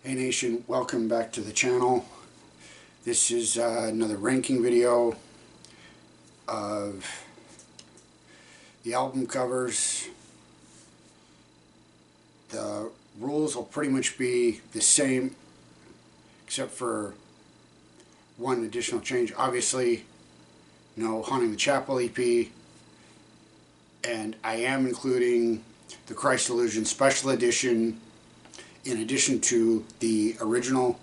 Hey Nation, welcome back to the channel. This is another ranking video of the album covers. The rules will pretty much be the same except for one additional change. Obviously, no Haunting the Chapel EP, and I am including the Christ Illusion Special Edition in addition to the original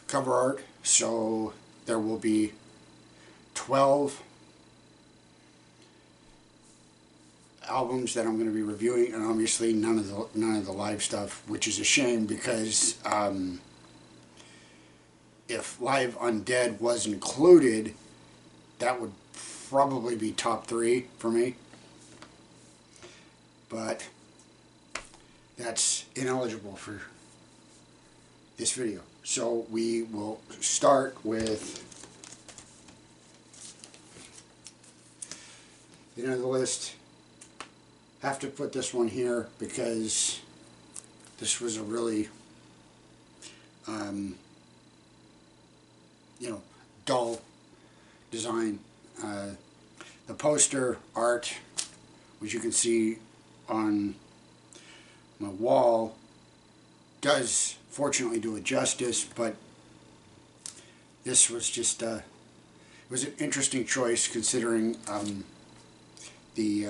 cover art. So there will be 12 albums that I'm going to be reviewing, and obviously none of the live stuff, which is a shame because if Live Undead was included, that would probably be top 3 for me. But that's ineligible for this video. So we will start with the end of the list. Have to put this one here because this was a really dull design. The poster art, which you can see on my wall, does fortunately do it justice, but this was just it was an interesting choice considering the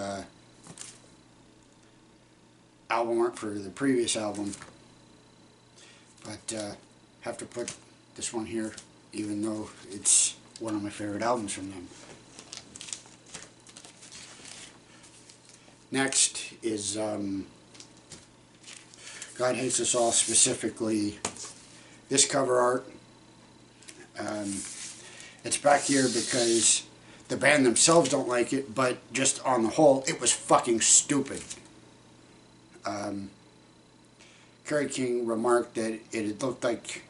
album art for the previous album. But have to put this one here, even though it's one of my favorite albums from them. Next is God Hates Us All, specifically this cover art. It's back here because the band themselves don't like it, but just on the whole, it was fucking stupid. Kerry King remarked that it looked like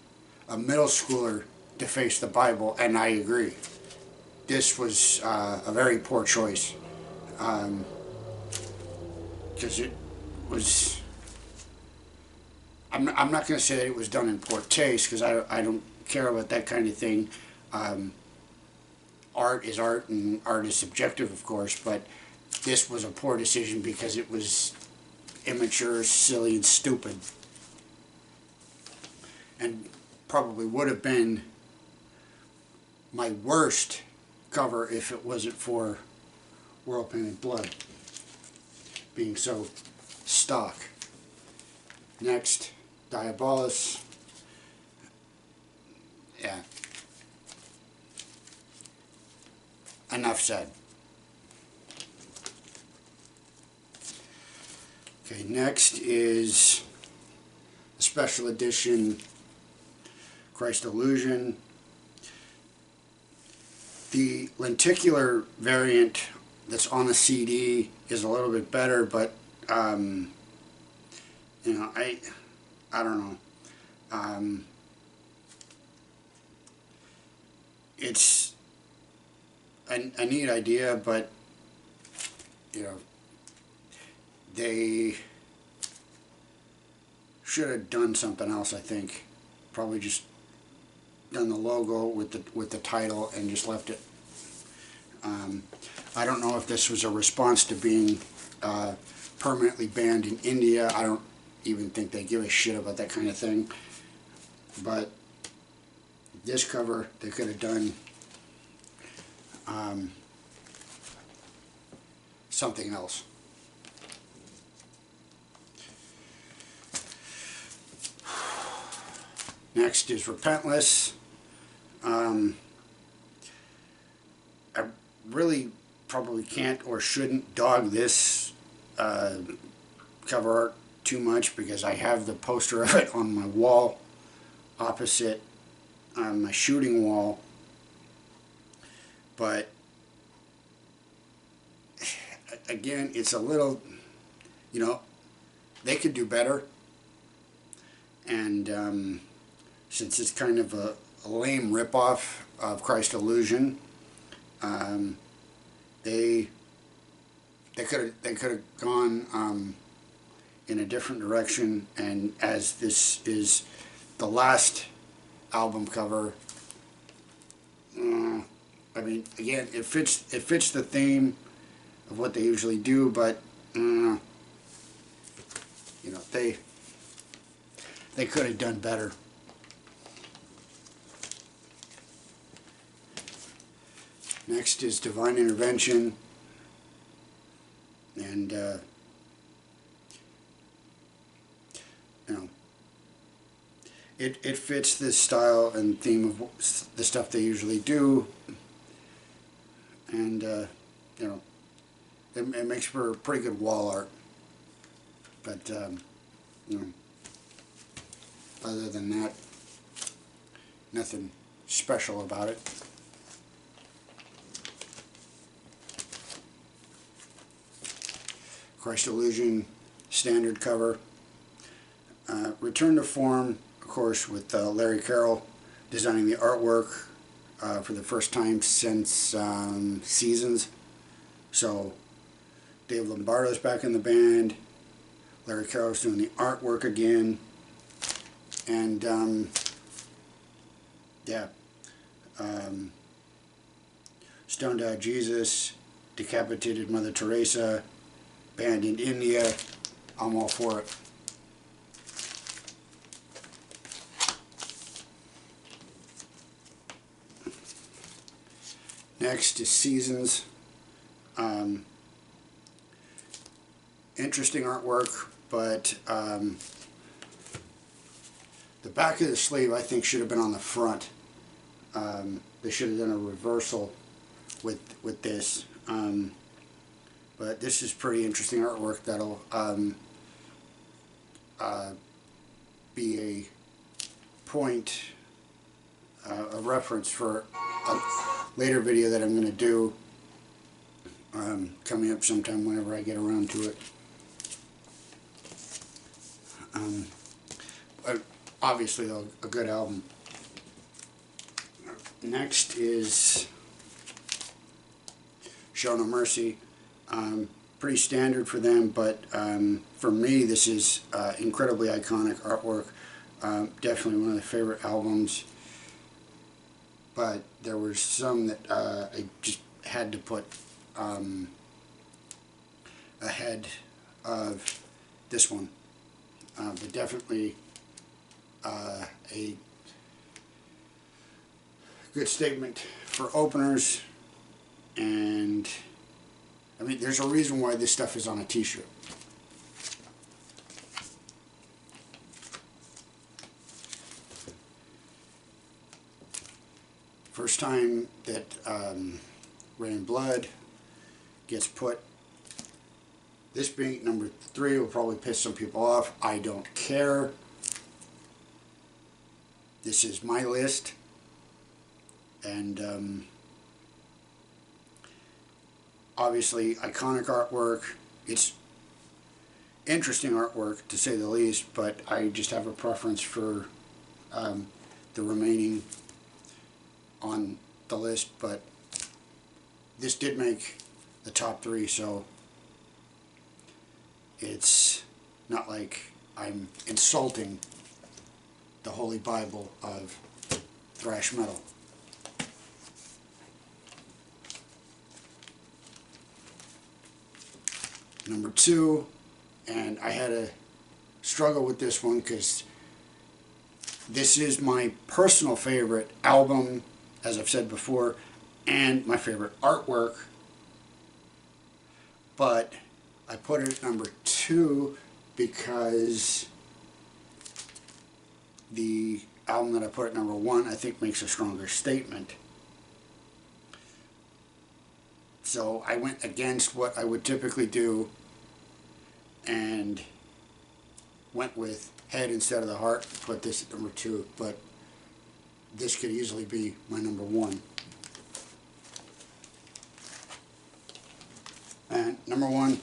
a middle schooler defaced the Bible, and I agree. This was a very poor choice. Because it was, I'm not going to say that it was done in poor taste, because I don't care about that kind of thing. Art is art, and art is subjective, of course, but this was a poor decision because it was immature, silly, and stupid. And probably would have been my worst cover if it wasn't for World Painted Blood being so stock. Next, Diabolous. Yeah. Enough said. Okay, next is the special edition Christ Illusion. The lenticular variant that's on the CD is a little bit better, but I don't know. It's a neat idea, but they should have done something else. I think probably just done the logo with the title and just left it. I don't know if this was a response to being permanently banned in India. I don't even think they give a shit about that kind of thing. But this cover, they could have done something else. Next is Repentless. I really probably can't or shouldn't dog this cover art too much because I have the poster of it on my wall opposite my shooting wall. But again, it's a little, they could do better. And since it's kind of a lame ripoff of Christ Illusion, they could have gone in a different direction, and as this is the last album cover, I mean, again, it fits the theme of what they usually do, but you know, they could have done better. Next is Divine Intervention, and you know, it fits this style and theme of the stuff they usually do, and you know, it makes for pretty good wall art. But you know, other than that, nothing special about it. Christ Illusion standard cover. Return to form, of course, with Larry Carroll designing the artwork for the first time since Seasons. So Dave Lombardo's back in the band. Larry Carroll's doing the artwork again. And yeah, Stoned Out Jesus, Decapitated Mother Teresa, Banned in India. I'm all for it. Next is Seasons. Interesting artwork, but the back of the sleeve I think should have been on the front. They should have done a reversal with this. But this is pretty interesting artwork that'll be a point of reference for a later video that I'm going to do coming up sometime whenever I get around to it. Obviously, though, a good album. Next is Show No Mercy. Pretty standard for them, but for me this is incredibly iconic artwork. Definitely one of the favorite albums, but there were some that I just had to put ahead of this one. But definitely a good statement for openers, and I mean, there's a reason why this stuff is on a t-shirt. First time that Rain and Blood gets put. This being number 3 will probably piss some people off. I don't care. This is my list. And obviously iconic artwork. It's interesting artwork to say the least, but I just have a preference for the remaining on the list. But this did make the top 3, so it's not like I'm insulting the Holy Bible of thrash metal. Number 2, and I had a struggle with this one because this is my personal favorite album, as I've said before, and my favorite artwork, but I put it at number 2 because the album that I put at number 1 I think makes a stronger statement. So I went against what I would typically do and went with Head instead of the Heart, put this at number 2, but this could easily be my number 1. And number 1,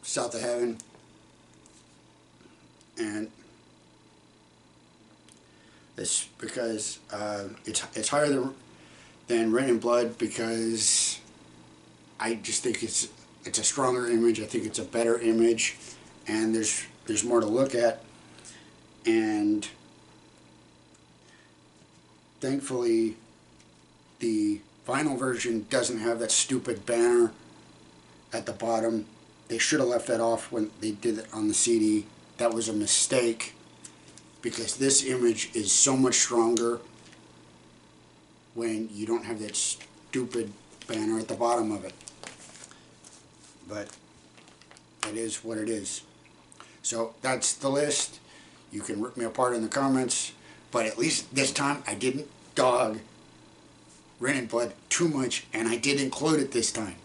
South of Heaven, and it's because it's higher than Rain and Blood because I just think it's a stronger image. I think it's a better image, and there's more to look at. And thankfully the vinyl version doesn't have that stupid banner at the bottom. They should have left that off when they did it on the CD. That was a mistake, because this image is so much stronger when you don't have that stupid banner at the bottom of it. But it is what it is. So that's the list. You can rip me apart in the comments, but at least this time I didn't dog Ren and Blood too much, and I did include it this time.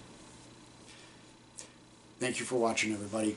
Thank you for watching, everybody.